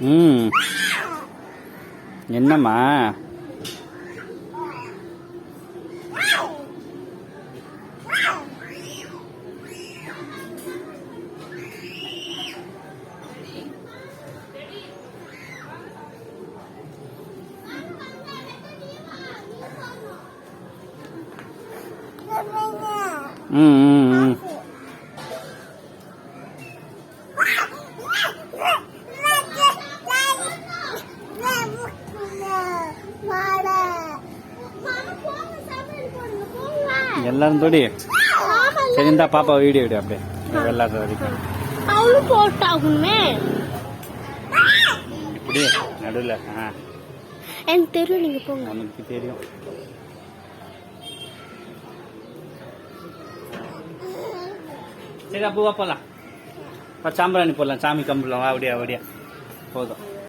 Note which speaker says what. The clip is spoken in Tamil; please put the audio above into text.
Speaker 1: ம் என்னம்மா ம் ம் ம் எல்லாரும் தொடி சரி இந்தா பாப்பா வீடியோ எடு அப்படியே விளையாடுற வரைக்கும் இப்படி நடுவில்
Speaker 2: எனக்கு தெரியும், நீங்க போங்க.
Speaker 1: உனக்கு தெரியும். சரி அப்போ போகலாம் சாம்பிராணி போடலாம் சாமி கம்பலாம் அப்படியா அப்படியா போதும்.